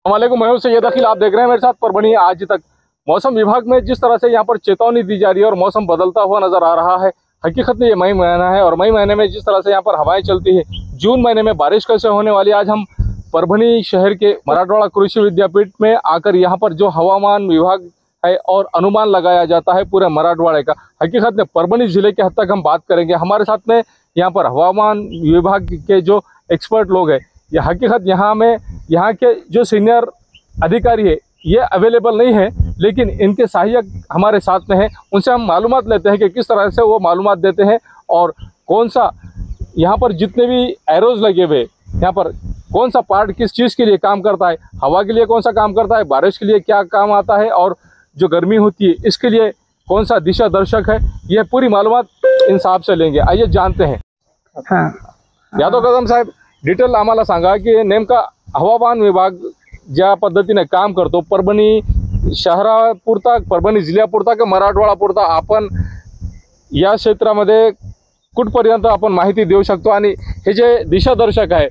वालेकुम, मैं हूं सैयद अखिल। आप देख रहे हैं मेरे साथ परभनी आज तक। मौसम विभाग में जिस तरह से यहाँ पर चेतावनी दी जा रही है और मौसम बदलता हुआ नजर आ रहा है। हकीकत में ये मई महीना है और मई महीने में जिस तरह से यहाँ पर हवाएं चलती है, जून महीने में बारिश कैसे होने वाली है। आज हम परभनी शहर के मराठवाड़ा कृषि विद्यापीठ में आकर यहाँ पर जो हवामान विभाग है और अनुमान लगाया जाता है पूरे मराठवाड़े का, हकीकत में परभनी जिले के हद तक हम बात करेंगे। हमारे साथ में यहाँ पर हवामान विभाग के जो एक्सपर्ट लोग हैं, ये हकीकत यहाँ के जो सीनियर अधिकारी है ये अवेलेबल नहीं है, लेकिन इनके सहायक हमारे साथ में हैं। उनसे हम मालूमात लेते हैं कि किस तरह से वो मालूमात देते हैं और कौन सा यहाँ पर जितने भी एरोज लगे हुए यहाँ पर कौन सा पार्ट किस चीज़ के लिए काम करता है, हवा के लिए कौन सा काम करता है, बारिश के लिए क्या काम आता है और जो गर्मी होती है इसके लिए कौन सा दिशा दर्शक है, ये पूरी मालूमात इन साहब से लेंगे। आइए जानते हैं। यादव कदम साहेब, डिटेल आम्हाला सांगा की नेमका हवामान विभाग ज्या पद्धतीने काम करतो परभणी शहरापुरता, परभणी जिल्ह्यापुरता का मराठवाडापुरता, आपण या क्षेत्रामध्ये कुठपर्यंत आपण माहिती देऊ शकतो आणि हे जे दिशादर्शक आहे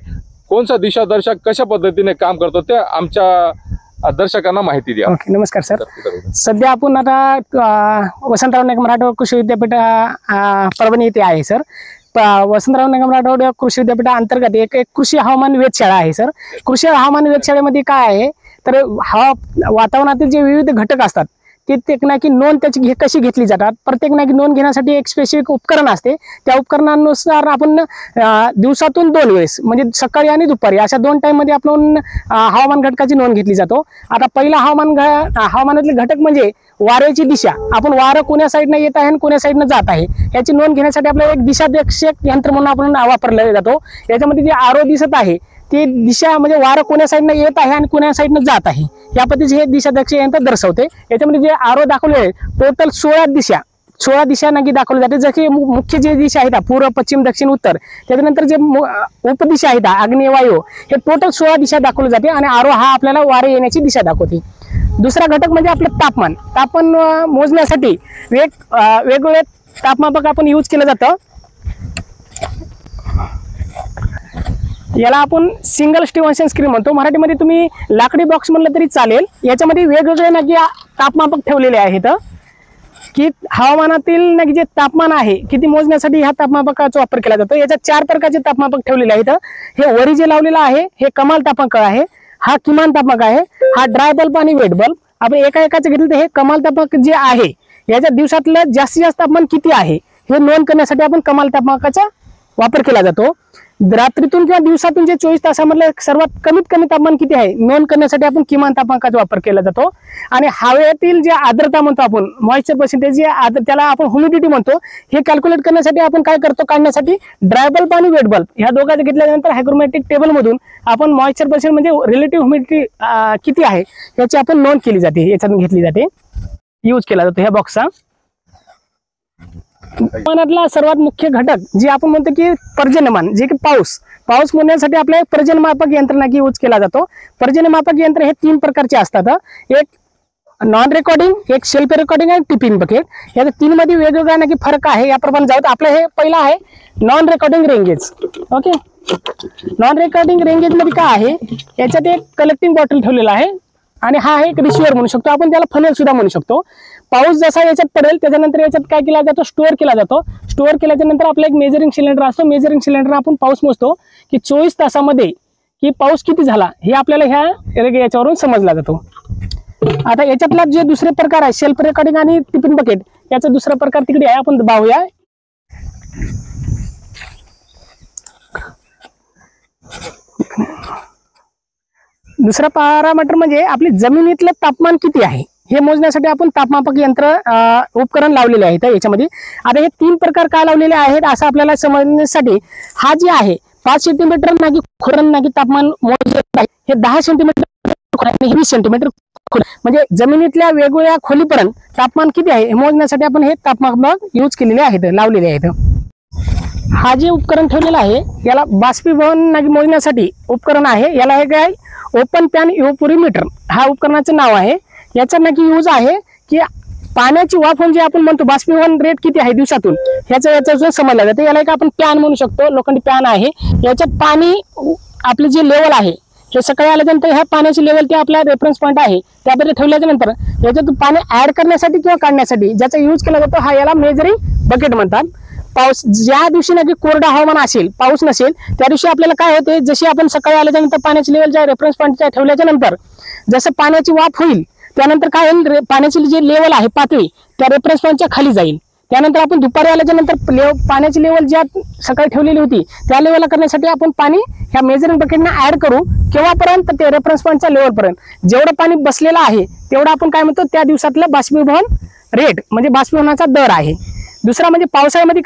कोणसा दिशादर्शक कशा पद्धतीने काम करतो ते आमच्या दर्शकांना माहिती द्या। ओके, नमस्कार सर। सध्या आपण आता वसंतराव नाईक मराठवाडा कृषी विद्यापीठ परभणी येथे आहे सर। वसंतराव नाईक मराठवाडा कृषी विद्यापीठा अंतर्गत एक कृषी हवामान वेधशाळा आहे सर। कृषी हवामान वेधशाळेमध्ये काय आहे तर वातावरणातील जे विविध घटक असतात ते नक्की नोंद त्याची कशी घेतली जातात, प्रत्येक नक्की नोंद घेण्यासाठी एक स्पेसिफिक उपकरण असते। त्या उपकरणानुसार आपण दिवसातून 2 वेळेस म्हणजे सकाळी आणि दुपारी अशा 2 टाइम मध्ये आपण हवामान घटकाची नोंद घेतली जातो। आता पहिला हवामानातले घटक म्हणजे वाऱ्याची दिशा, आपण वारं कोण्या साईडने येत आहे आणि कोण्या साईडने जात आहे याची नोंद घेण्यासाठी आपल्याला एक दिशादर्शक यंत्र म्हणून आपण वापरले जातो। याच्यामध्ये जे आरो दिसत आहे ती दिशा म्हणजे वारं कोण्या साईडने येत आहे आणि कोण्या साईडने जात आहे या पद्धतीचे हे दिशादर्शक यंत्र दर्शवते। याच्यामध्ये जे आरो दाखवले टोटल 16 दिशा नक्की दाखवले जाते। जसे मुख्य जे दिशा आहेत पूर्व, पश्चिम, दक्षिण, उत्तर, त्याच्यानंतर जे उपदिशा आहेत आग्नेय, वायू, हे टोटल 16 दिशा दाखवले जाते आणि आरो हा आपल्याला वारे येण्याची दिशा दाखवते। दुसरा घटक म्हणजे आपलं तापमान मोजण्यासाठी वेगवेगळे तापमापक आपण यूज केलं जातं। याला आपण सिंगल स्टिव्हन्सन स्क्रीन म्हणतो, मराठीमध्ये तुम्ही लाकडी बॉक्स म्हणलं तरी चालेल। याच्यामध्ये वेगवेगळे नक्की तापमापक ठेवलेले आहेत की हवामानातील नक्की जे तापमान आहे किती मोजण्यासाठी ह्या तापमापकाचा वापर केला जातो। याच्यात 4 प्रकारचे तापमापक ठेवलेले आहेत। हे वरी जे लावलेलं आहे हे कमाल तापमापक आहे, हा किमान तापमापक आहे, हा ड्राय बल्ब आणि वेट बल्ब। आपण एकाचं घेतलं तर हे कमाल तापमापक जे आहे याच्या दिवसातलं जास्तीत जास्त तापमान किती आहे हे नोंद करण्यासाठी आपण कमाल तापमापकाचा वापर केला जातो। रात्रीतून किंवा दिवसातून जे 24 तासामधलं सर्वात कमीत कमी तापमान किती आहे नोंद करण्यासाठी आपण किमान तापमापकाचा वापर केला जातो। आणि हवेतील जे आर्द्रता म्हणतो आपण, मॉइश्चर पर्सेंटेज जे त्याला आपण ह्युमिडिटी म्हणतो, हे कॅल्क्युलेट करण्यासाठी आपण काय करतो, काढण्यासाठी ड्राय बल्ब आणि वेट बल्ब ह्या दोघांचे घेतल्यानंतर हायग्रोमॅटिक टेबल मधून आपण मॉइश्चर पर्सेंट म्हणजे रिलेटिव्ह ह्युमिडिटी किती आहे याची आपण नोंद केली जाते, याच्यातून घेतली जाते, यूज केला जातो ह्या बॉक्सचा। हवामानातला सर्वात मुख्य घटक जे आपण म्हणतो की पर्जन्यमान, जे की पाऊस मोजण्यासाठी आपल्या एक पर्जन्यमापक यंत्रणा की यूज केला जातो। पर्जन्यमापक यंत्र हे 3 प्रकारचे असतात, एक नॉन रेकॉर्डिंग, एक सेल्फ रेकॉर्डिंग आणि टिपिंग बकेट। या 3 मध्ये वेगवेगळा नक्की फरक आहे। याप्रमाणे जाऊत आपलं हे पहिला आहे non recording ranges. Okay, non recording ranges मध्ये काय आहे, याच्यात एक कलेक्टिंग बॉटल ठेवलेला आहे आणि हा एक रिसिव्हर म्हणू शकतो, आपण त्याला फनेल सुद्धा म्हणू शकतो। पाऊस जसा याच्यात पडेल त्याच्यानंतर याच्यात काय केला जातो, स्टोअर केला जातो। स्टोअर केल्याच्या नंतर आपला एक मेजरिंग सिलेंडर असतो। मेजरिंग सिलेंडर आपण पाऊस मोजतो की 24 तासामध्ये की पाऊस किती झाला हे आपल्याला ह्या याच्यावरून समजला जातो। आता याच्यातला जे दुसरे प्रकार आहे सेल्फ रेकॉर्डिंग आणि टिफिन बकेट, याचा दुसरा प्रकार तिकडे आहे, आपण पाहूया। दुसरा पॅरामीटर म्हणजे आपली जमिनीतलं तापमान किती आहे हे मोजण्यासाठी आपण तापमापक यंत्र उपकरण लावलेले आहेत याच्यामध्ये। आता हे 3 प्रकार काय लावलेले आहेत असं आपल्याला समजण्यासाठी हा जे आहे 5 सेंटीमीटर नाकी खोरण नाकी तापमान मोजत आहे, हे 10 सेंटीमीटर आणि 20 सेंटीमीटर म्हणजे जमिनीतल्या वेगवेगळ्या खोलीपर्यंत तापमान किती आहे हे मोजण्यासाठी आपण हे तापमापक यूज केलेले आहेत, लावलेले आहेत। हा जे उपकरण ठेवलेलं आहे याला बाष्पीभवन नाकी मोजण्यासाठी उपकरण आहे, याला हे काय ओपन पॅन इव्हपोरीमीटर हा उपकरणाचं नाव आहे। याचा नक्की यूज आहे की पाण्याची वाफ म्हणजे आपण म्हणतो बाष्पीभवन रेट किती आहे दिवसातून याचा जो समजला जातो, याला एक आपण पॅन म्हणू शकतो, लोखंडी पॅन आहे। याच्यात पाणी आपले जे लेवल आहे हे सकाळी आल्यानंतर ह्या पाण्याची लेवल ते आपला रेफरन्स पॉईंट आहे त्यामध्ये ठेवल्याच्या नंतर याच्यातून पाणी ऍड करण्यासाठी किंवा काढण्यासाठी ज्याचा यूज केला जातो हा याला मेजरिंग बकेट म्हणतात. पाऊस ज्या दिवशी नक्की कोरडा हवामान असेल, पाऊस नसेल, त्या दिवशी आपल्याला काय होते, जशी आपण सकाळी आल्यानंतर पाण्याची लेवल ज्या रेफरन्स पॉईंटच्या ठेवल्याच्या नंतर जसं पाण्याची वाफ होईल त्यानंतर काय होईल, पाण्याची जी लेवल आहे पातळी त्या रेफरन्स पॉईंटच्या खाली जाईल. त्यानंतर आपण दुपारी आल्याच्या नंतर पाण्याची लेवल ज्या सकाळी ठेवलेली होती त्या लेवलला करण्यासाठी आपण पाणी ह्या मेजरिंग बकेटना ऍड करू. केव्हापर्यंत, ते रेफरन्स पॉईंटच्या लेवलपर्यंत जेवढं पाणी बसलेलं आहे तेवढं आपण काय म्हणतो त्या दिवसातलं बाष्पीभवन रेट म्हणजे बाष्पीभवनाचा दर आहे. दुसरा म्हणजे पावसाळ्यामध्ये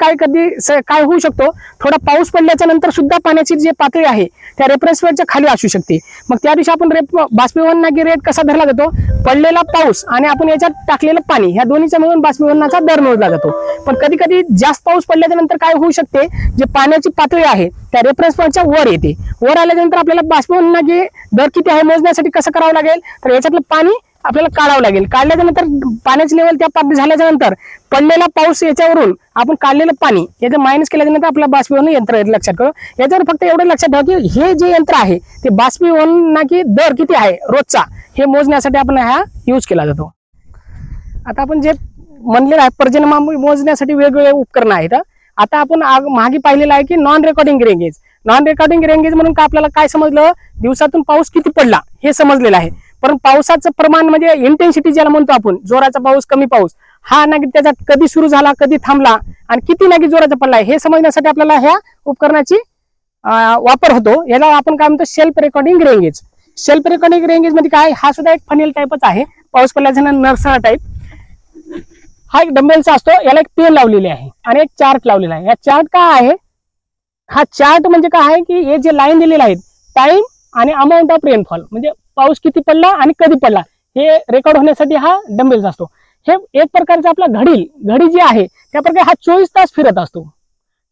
काय होऊ शकतो, थोडा पाऊस पडल्याच्या नंतर सुद्धा पाण्याची जी पातळी आहे त्या रेफरन्स पॉईंटच्या खाली असू शकते. मग त्या दिवशी आपण बाष्पीभवनाचा रेट कसा धरला जातो, पडलेला पाऊस आणि आपण याच्यात टाकलेलं पाणी ह्या दोन्हीचा मिळून बाष्पीभवनाचा दर मोजला जातो. पण कधी कधी जास्त पाऊस पडल्याच्या नंतर काय होऊ शकते, जे पाण्याची पातळी आहे त्या रेफरन्स पॉईंटच्या वर येते. वर आल्यानंतर आपल्याला बाष्पीभवनाचा दर किती आहे मोजण्यासाठी कसं करावं लागेल, तर याच्यातलं पाणी आपल्याला काढावं लागेल. काढल्याच्या नंतर पाण्याची लेवल त्या पातळी झाल्याच्या नंतर पडलेला पाऊस याच्यावरून आपण काढलेलं पाणी याचं मायनस केल्याच्या नंतर आपलं बाष्पीभवन यंत्र लक्षात ठेवा. याच्यावर फक्त एवढं लक्षात ठेवा की हे जे यंत्र आहे ते बाष्पीभवनाची दर किती आहे रोजचा हे मोजण्यासाठी आपण हा यूज केला जातो. आता आपण जे म्हणलेलं आहे पर्जन्यमान मोजण्यासाठी वेगवेगळे उपकरण आहेत. आता आपण मागे पाहिलेलं आहे की non recording ranges. Non recording ranges म्हणून का आपल्याला काय समजलं, दिवसातून पाऊस किती पडला हे समजलेलं आहे. पण पावसाचं प्रमाण म्हणजे इंटेन्सिटी ज्याला म्हणतो आपण, जोराचा पाऊस कमी पाऊस हा ना त्याचा कधी सुरू झाला कधी थांबला आणि किती ना जोराचा पडला हे समजण्यासाठी आपल्याला ह्या उपकरणाची वापर होतो. याला आपण काय म्हणतो self recording ranges. Self recording ranges मध्ये काय, हा सुद्धा एक फनेल टाईपच आहे, पाऊस पडल्याच्या नरसळा टाईप. हा एक डंबेलचा असतो, याला एक पेन लावलेली आहे आणि एक चार्ट लावलेला आहे. या चार्ट काय आहे, हा चार्ट म्हणजे काय आहे की हे जे लाईन दिलेले आहेत टाइम आणि अमाऊंट ऑफ रेनफॉल म्हणजे पाऊस किती पडला आणि कधी पडला हे रेकॉर्ड होण्यासाठी हा डंबेल्स असतो. हे एक प्रकारचा आपला घडी जी आहे त्या प्रकारे हा 24 तास फिरत असतो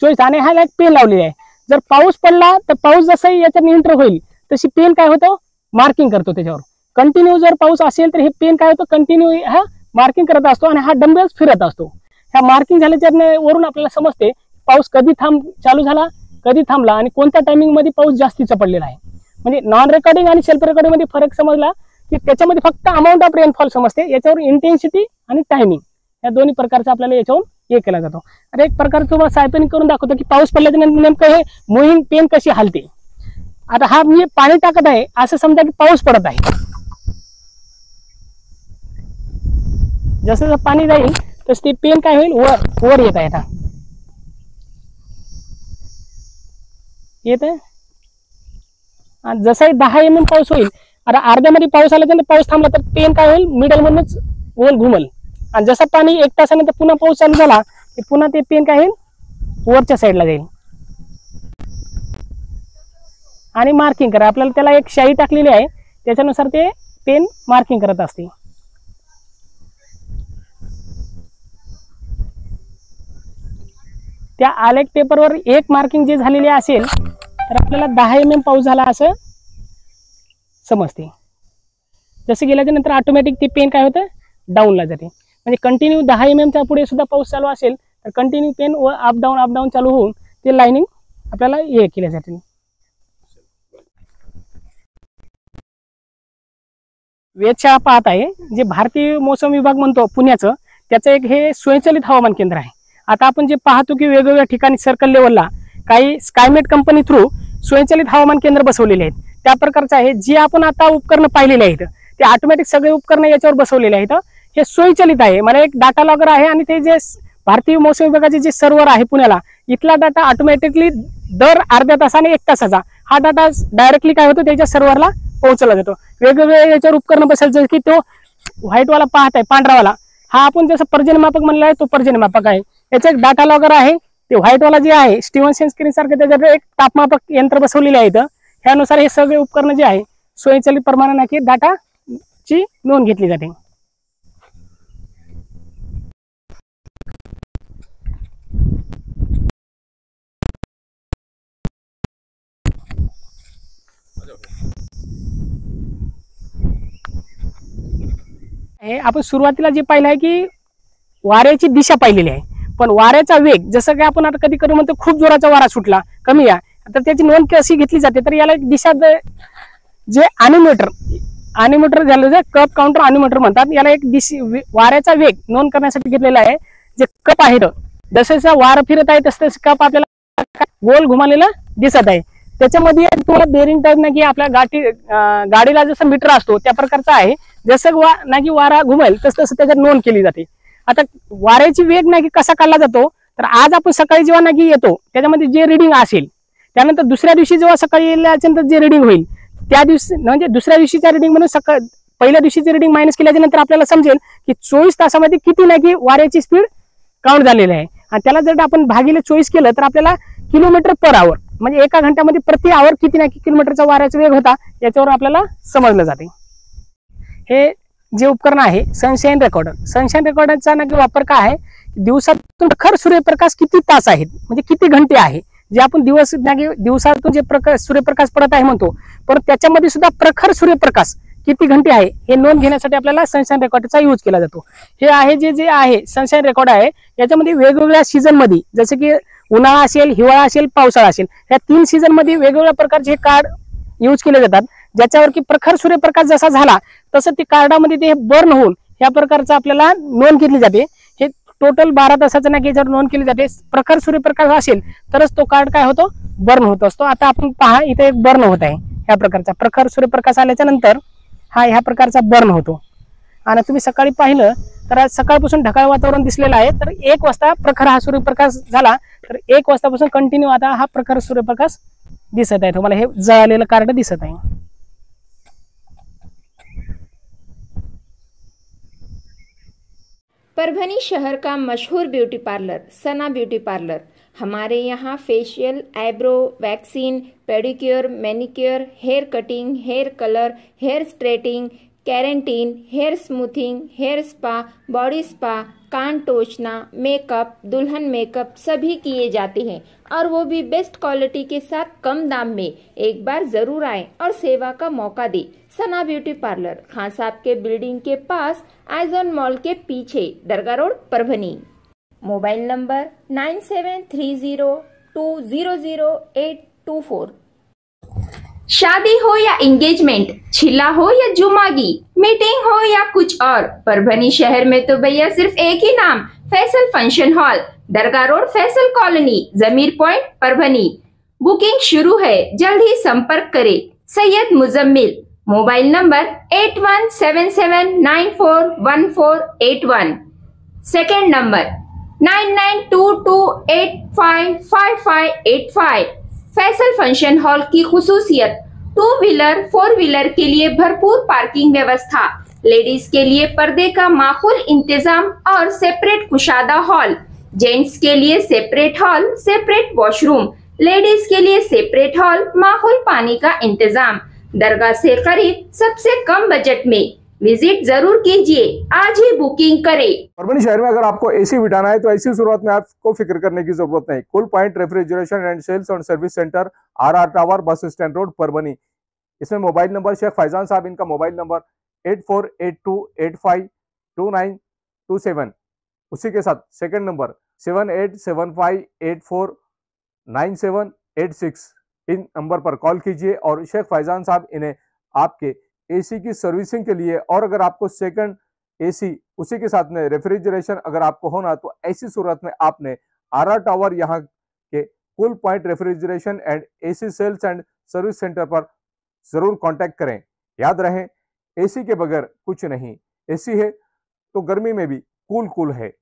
24. आणि ह्याला एक पेन लावलेली आहे. जर पाऊस पडला तर पाऊस जसं याच्यात एंटर होईल तशी पेन काय होतो मार्किंग करतो त्याच्यावर. कंटिन्यू जर पाऊस असेल तर हे पेन काय होतं कंटिन्यू हा मार्किंग करत असतो आणि हा डंबेल्स फिरत असतो. ह्या मार्किंग झाल्याच्या वरून आपल्याला समजते पाऊस कधी चालू झाला कधी थांबला आणि कोणत्या टायमिंग मध्ये पाऊस जास्तीचा पडलेला आहे. म्हणजे नॉन रेकॉर्डिंग आणि सेल्फ रेकॉर्डिंग मध्ये फरक समजला की त्याच्यामध्ये फक्त अमाऊंट ऑफ रेनफॉल समजते, याच्यावर इंटेन्सिटी आणि टायमिंग या दोन्ही प्रकारचा आपल्याला याच्यावरून हे केला जातो. आणि एक प्रकारचं तुम्हाला सायपनिंग करून दाखवतो की पाऊस पडल्याच्या नंतर नेमकं हे मोहीम पेन कशी हलते. आता हा मी पाणी टाकत आहे असं समजा की पाऊस पडत आहे, जसं पाणी जाईल तसं ते पेन काय होईल वर येत आहे. येत आहे आणि जसंही 10 mm पाऊस होईल, आता अर्ध्यामध्ये पाऊस आल्यानंतर पाऊस थांबला तर पेन काय होईल मिडल मधूनच गोल घुमल आणि जसं पाणी 1 तासानंतर पुन्हा पाऊस चालू झाला की पुन्हा ते पेन काय होईल वरच्या साईडला जाईल. आणि मार्किंग करा, आपल्याला त्याला एक शाई टाकलेली आहे त्याच्यानुसार ते पेन मार्किंग करत असते. त्या आलेख पेपरवर एक मार्किंग जे झालेली असेल तर आपल्याला 10 mm पाऊस झाला असं समजते. जसं गेल्याच्या नंतर ऑटोमॅटिक ते पेन काय होतं डाऊनला जाते. म्हणजे कंटिन्यू 10 mm च्या पुढे सुद्धा पाऊस चालू असेल तर कंटिन्यू पेन व अप डाऊन चालू होऊन ते लाईनिंग आपल्याला हे केल्या जाते. वेधशाळा पाहत आहे जे भारतीय मौसम विभाग म्हणतो पुण्याचं, त्याचं एक हे स्वयंचलित हवामान केंद्र आहे. आता आपण जे पाहतो की वेगवेगळ्या ठिकाणी सर्कल लेवलला काही स्कायमेट कंपनी थ्रू स्वयंचलित हवामान केंद्र बसवलेले आहेत. त्या प्रकारचं आहे जे आपण आता उपकरण पाहिलेले आहेत ते ऑटोमॅटिक सगळे उपकरण याच्यावर बसवलेले आहेत. हे स्वयंचलित आहे, मला एक डाटा लॉगर आहे आणि ते जे भारतीय मौसम विभागाचे जे सर्व्हर आहे पुण्याला, इथला डाटा ऑटोमॅटिकली दर अर्ध्या तासाने 1 तासाचा हा डाटा डायरेक्टली काय होतो त्याच्या सर्व्हरला पोहोचला जातो. वेगवेगळे याच्यावर उपकरण बसेल जसं की तो व्हाईटवाला पाहत आहे पांढरावाला, हा आपण जसं पर्जन्यमापक म्हणला आहे तो पर्जन्यमापक आहे. याचा एक डाटा लॉगर आहे, ते व्हाईटवाला जे आहे स्टीव्हनसन स्क्रीन सारखं त्याच्यात एक तापमापक यंत्र बसवलेले आहेत. ह्यानुसार हे सगळे उपकरण जे आहे स्वयंचलित प्रमाणाने डाटाची नोंद घेतली जाते. हे आपण सुरुवातीला जे पाहिलं आहे की वाऱ्याची दिशा पाहिलेली आहे, पण वाऱ्याचा वेग जसं की आपण आता कधी म्हणतो खूप जोराचा वारा सुटला कमी आहे तर त्याची नोंद कशी घेतली जाते तर याला एक दिशा जे अॅनिमीटर झालं, जे कप काउंटर अॅनिमीटर म्हणतात याला, एक वाऱ्याचा वेग नोंद करण्यासाठी घेतलेला आहे. जे कप आहे जसं जसं वारं फिरत आहे तसं तसं कप आपल्याला गोल घुमालेला दिसत आहे. त्याच्यामध्ये तुम्हाला बेरिंग टाईप ना की आपल्या गाडीला जसं मीटर असतो त्या प्रकारचा आहे. जसं ना की वारा घुमेल तसं तसं त्याच्यात नोंद केली जाते. आता वाऱ्याची वेग ना की कसा काढला जातो, तर आज आपण सकाळी जेव्हा ना की येतो त्याच्यामध्ये जे रिडिंग असेल, त्यानंतर दुसऱ्या दिवशी जेव्हा सकाळी येण्यानंतर जे रिडिंग होईल, त्या दिवशी म्हणजे दुसऱ्या दिवशीच्या रिडिंग म्हणून पहिल्या दिवशीची रिडिंग मायनस केल्याच्या नंतर आपल्याला समजेल की 24 तासामध्ये किती ना की वाऱ्याची स्पीड काउंट झालेली आहे. आणि त्याला जर आपण भागीले 24 केलं तर आपल्याला किलोमीटर पर आवर म्हणजे एका घंट्यामध्ये प्रति आवर किती ना किती किलोमीटरचा वाऱ्याचा वेग होता याच्यावर आपल्याला समजलं जाते. हे जे उपकरण आहे सनशाईन रेकॉर्डरचा नक्की वापर काय आहे, दिवसातून प्रखर सूर्यप्रकाश किती तास आहेत म्हणजे किती घंटे आहे, जे आपण दिवसातून जे सूर्यप्रकाश पडत आहे म्हणतो, पण त्याच्यामध्ये सुद्धा प्रखर सूर्यप्रकाश किती घंटे आहे हे नोंद घेण्यासाठी आपल्याला सनशाईन रेकॉर्डरचा यूज केला जातो. हे आहे जे आहे सनशाईन रेकॉर्ड आहे, याच्यामध्ये वेगवेगळ्या सीझन मध्ये जसे की उन्हाळा असेल, हिवाळा असेल, पावसाळा असेल, या 3 सीझन मध्ये वेगवेगळ्या प्रकारचे कार्ड यूज केले जातात, ज्याच्यावर की प्रखर सूर्यप्रकाश जसा झाला तसं ते कार्डामध्ये ते बर्न होऊन या प्रकारचं आपल्याला नोंद घेतली जाते. हे टोटल 12 तासाचं ना की जर नोंद केली जाते, प्रखर सूर्यप्रकाश असेल तरच तो कार्ड काय होतो, बर्न होत असतो. आता आपण पहा इथे एक बर्न होत आहे, ह्या प्रकारचा प्रखर सूर्यप्रकाश आल्याच्या नंतर हा ह्या प्रकारचा बर्न होतो. आणि तुम्ही सकाळी पाहिलं तर आज सकाळपासून ढगाळ वातावरण दिसलेलं आहे, तर 1 वाजता प्रखर हा सूर्यप्रकाश झाला, तर 1 वाजतापासून कंटिन्यू आता हा प्रखर सूर्यप्रकाश दिसत आहे. तुम्हाला हे जळालेलं कार्ड दिसत आहे. परभनी शहर का मशहूर beauty parlour Sana beauty parlour. हमारे यहाँ facial, eyebrow, waxing, pedicure, manicure, hair cutting, hair colour, hair straightening, keratin, hair smoothing, hair spa, body spa, कान टोचना, मेकअप, दुल्हन मेकअप सभी किए जाते हैं और वो भी बेस्ट क्वालिटी के साथ कम दाम में। एक बार जरूर आए और सेवा का मौका दे। सना ब्यूटी पार्लर, खान साहब के बिल्डिंग के पास, आइजॉन मॉल के पीछे, Dargah road, Parbhani. Mobile number 9730200824। शादी हो या एंगेजमेंट, छिला हो या जुमागी, मीटिंग हो या कुछ और, परभनी शहर में तो भैया सिर्फ एक ही नाम, फैसल फंक्शन हॉल, दरगाह रोड, फैसल कॉलोनी, जमीर पॉइंट, परभनी। बुकिंग शुरू है, जल्द ही संपर्क करें। Syed Muzammil. Mobile number 8177941481। Second number 9922855585। Faisal function hall की खुसूसियत, 2 व्हीलर 4 व्हीलर के लिए भरपूर पार्किंग व्यवस्था, लेडीज के लिए पर्दे का माकूल इंतजाम और सेपरेट कुशादा हॉल, जेंट्स के लिए separate hall, separate washroom, ladies के लिए सेपरेट हॉल, माकूल पानी का इंतजाम, दरगाह से करीब, सबसे कम बजट में। विजिट जरूर कीजिए, आज ही बुकिंग करें। परभनी शहर में अगर आपको एसी बिठाना है तो ऐसी शुरुआत में आपको फिक्र करने की जरूरत नहीं। Cool point refrigeration and sales और service centre, RR tower, bus stand road, Parbhani. इसमें मोबाइल नंबर शेख फैजान साहब, इनका मोबाइल नंबर 8482852927। उसी के साथ सेकंड नंबर 7875849786। इन नंबर पर कॉल कीजिए और शेख फैजान साहब इन्हें आपके एसी की सर्विसिंग के लिए, और अगर आपको सेकंड एसी उसी के साथ में रेफ्रिजरेशन अगर आपको होना, तो ऐसी सूरत में आपने RR टावर यहाँ के Cool point refrigeration and AC sales and service centre पर जरूर कांटेक्ट करें। याद रहे, एसी के बगैर कुछ नहीं। एसी है तो गर्मी में भी कूल है।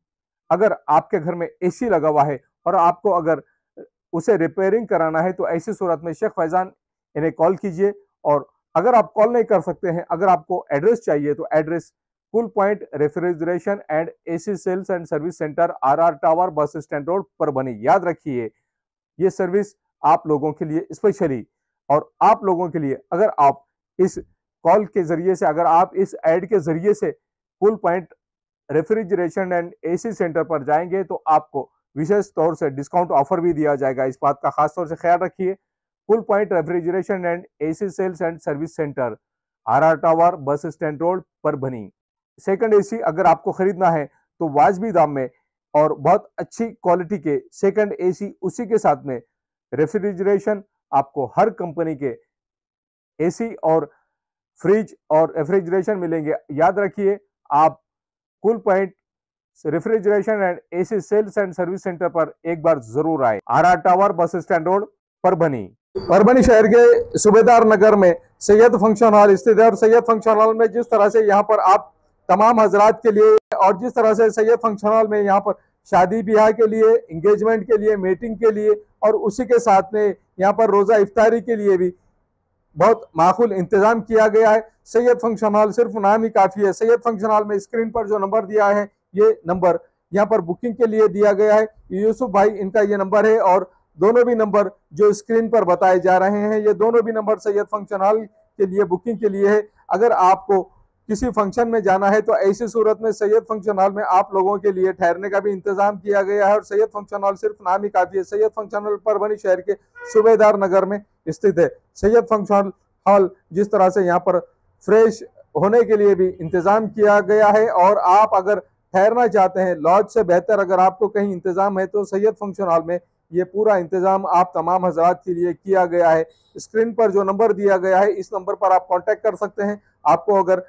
अगर आपके घर में एसी लगा हुआ है और आपको अगर उसे रिपेयरिंग कराना है, तो ऐसी सूरत में शेख फैजान इन्हें कॉल कीजिए। और अगर आप कॉल नहीं कर सकते हैं, अगर आपको एड्रेस चाहिए, तो address cool point refrigeration and AC sales and service centre, RR tower, bus stand road, Parbhani. याद रखिए, ये सर्विस आप लोगों के लिए स्पेशली, और आप लोगों के लिए अगर आप इस कॉल के जरिए से, अगर आप इस एड के जरिए से Cool point refrigeration and AC centre पर जाएंगे, तो आपको विशेष तौर से डिस्काउंट ऑफर भी दिया जाएगा। इस बात का खास तौर से ख्याल रखिए। Cool point refrigeration and AC sales and service centre, RR tower, bus stand road, Parbhani. Second AC अगर आपको खरीदना है तो वाजबी दाम में और बहुत अच्छी क्वालिटी के सेकंड एसी, उसी के साथ में रेफ्रिजरेशन आपको हर कंपनी के एसी और फ्रिज और रेफ्रिजरेशन मिलेंगे। याद रखिए, आप Cool point refrigeration and AC sales and service centre पर एक बार जरूर आए। RR tower, bus stand road, Parbhani. Parbhani शहर के सूबेदार नगर में सैयद फंक्शन हॉल स्थित है और सैयद फंक्शन हॉल में जिस तरह से यहाँ पर आप तमाम हजरात के लिए और जिस तरह से सैयद फंक्शन हॉल में यहाँ पर शादी ब्याह के लिए, एंगेजमेंट के लिए, मीटिंग के लिए और उसी के साथ में यहाँ पर रोजा इफ्तारी के लिए भी बहुत माकूल इंतजाम किया गया है। सैयद फंक्शन हॉल सिर्फ नाम ही काफी है। सैयद फंक्शन हॉल में स्क्रीन पर जो नंबर दिया है, ये नंबर यहाँ पर बुकिंग के लिए दिया गया है। यूसुफ भाई इनका ये नंबर है और दोनों भी नंबर जो स्क्रीन पर बताए जा रहे हैं, ये दोनों भी नंबर सैयद फंक्शन हॉल के लिए बुकिंग के लिए है। अगर आपको किसी फंक्शन में जाना है तो ऐसी सूरत में सैयद फंक्शन हॉल में आप लोगों के लिए ठहरने का भी इंतजाम किया गया है और सैयद फंक्शन हॉल सिर्फ नाम ही काफी है। सैयद फंक्शन हॉल परभनी शहर के सूबेदार नगर में स्थित है। सैयद फंक्शन हॉल जिस तरह से यहाँ पर फ्रेश होने के लिए भी इंतजाम किया गया है और आप अगर ठहरना चाहते हैं, लॉज से बेहतर अगर आपको कहीं इंतजाम है तो सैयद फंक्शन हॉल में ये पूरा इंतजाम आप तमाम हजरात के लिए किया गया है। स्क्रीन पर जो नंबर दिया गया है, इस नंबर पर आप कांटेक्ट कर सकते हैं। आपको अगर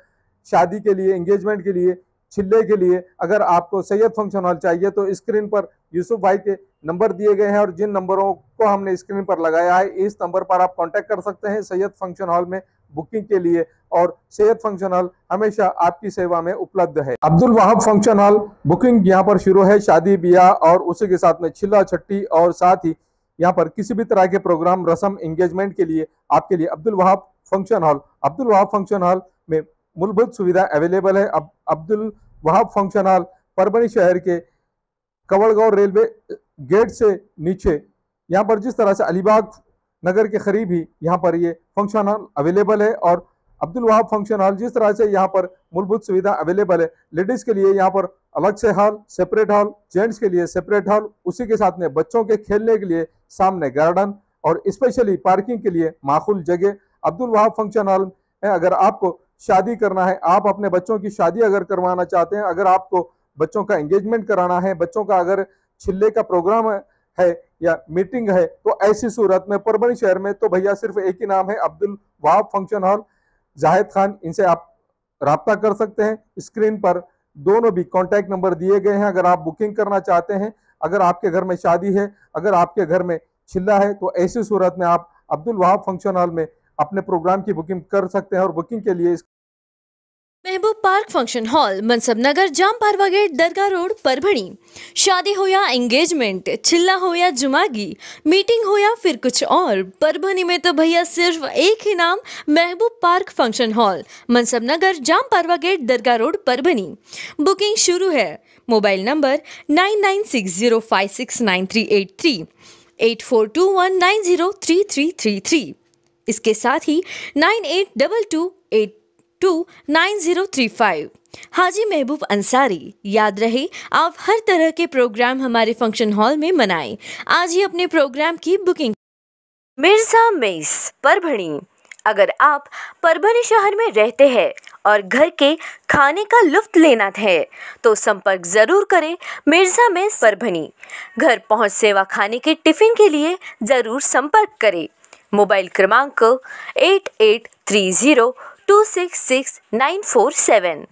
शादी के लिए, एंगेजमेंट के लिए, छिल्ले के लिए अगर आपको सैयद फंक्शन हॉल चाहिए तो स्क्रीन पर यूसुफ भाई के नंबर दिए गए हैं और जिन नंबरों को हमने स्क्रीन पर लगाया है, इस नंबर पर आप कांटेक्ट कर सकते हैं सैयद फंक्शन हॉल में बुकिंग के लिए और सैयद फंक्शन हॉल हमेशा आपकी सेवा में उपलब्ध है। Abdul Wahab function hall booking यहाँ पर शुरू है। शादी ब्याह और उसी के साथ में छिल्ला छट्टी और साथ ही यहाँ पर किसी भी तरह के प्रोग्राम, रस्म, एंगेजमेंट के लिए आपके लिए अब्दुल वहाब फंक्शन हॉल में मूलभूत सुविधा अवेलेबल है। अब अब्दुल वहाब फंक्शन हॉल परभनी शहर के कवड़गांव रेलवे गेट से नीचे यहाँ पर जिस तरह से अलीबाग नगर के करीब ही यहाँ पर ये फंक्शन हॉल अवेलेबल है और अब्दुल वहाब फंक्शन हॉल जिस तरह से यहाँ पर मूलभूत सुविधा अवेलेबल है, लेडीज के लिए यहाँ पर अलग से हॉल, सेपरेट हॉल, जेंट्स के लिए सेपरेट हॉल, उसी के साथ में बच्चों के खेलने के लिए सामने गार्डन और स्पेशली पार्किंग के लिए माकूल जगह। अब्दुल वहाब फंक्शन हॉल में अगर आपको शादी करना है, आप अपने बच्चों की शादी अगर करवाना चाहते हैं, अगर आपको बच्चों का एंगेजमेंट कराना है, बच्चों का अगर छिल्ले का प्रोग्राम है या मीटिंग है, तो ऐसी सूरत में परभनी शहर में तो भैया सिर्फ एक ही नाम है, अब्दुल वहाब फंक्शन हॉल, जाहिद खान। इनसे आप राब्ता कर सकते हैं। स्क्रीन पर दोनों भी कॉन्टैक्ट नंबर दिए गए हैं। अगर आप बुकिंग करना चाहते हैं, अगर आपके घर में शादी है, अगर आपके घर में छिल्ला है, तो ऐसी सूरत में आप अब्दुल वहाब फंक्शन हॉल में अपने प्रोग्राम की बुकिंग कर सकते हैं और बुकिंग के लिए महबूब पार्क फंक्शन हॉल, मनसब नगर, जाम पारवा गेट, दरगाह रोड, परभणी। शादी हो या एंगेजमेंट, छिल्ला हो या जुमागी, मीटिंग हो या फिर कुछ और, परभणी में तो भैया सिर्फ एक ही नाम, महबूब पार्क फंक्शन हॉल, मनसब नगर, जाम पारवा गेट, दरगाह रोड, परभणी। बुकिंग शुरू है। Mobile number 9960569383, 8421903333। इसके साथ ही 9822829035। हाजी महबूब अंसारी। याद रहे, आप हर तरह के प्रोग्राम हमारे फंक्शन हॉल में मनाएं। आज ही अपने प्रोग्राम की बुकिंग। मिर्जा मेस, परभणी। अगर आप परभणी शहर में रहते हैं और घर के खाने का लुत्फ लेना है तो संपर्क जरूर करें मिर्जा मेस, परभणी। घर पहुंच सेवा खाने के टिफिन के लिए जरूर संपर्क करें। मोबाइल क्रमांक 8830266947।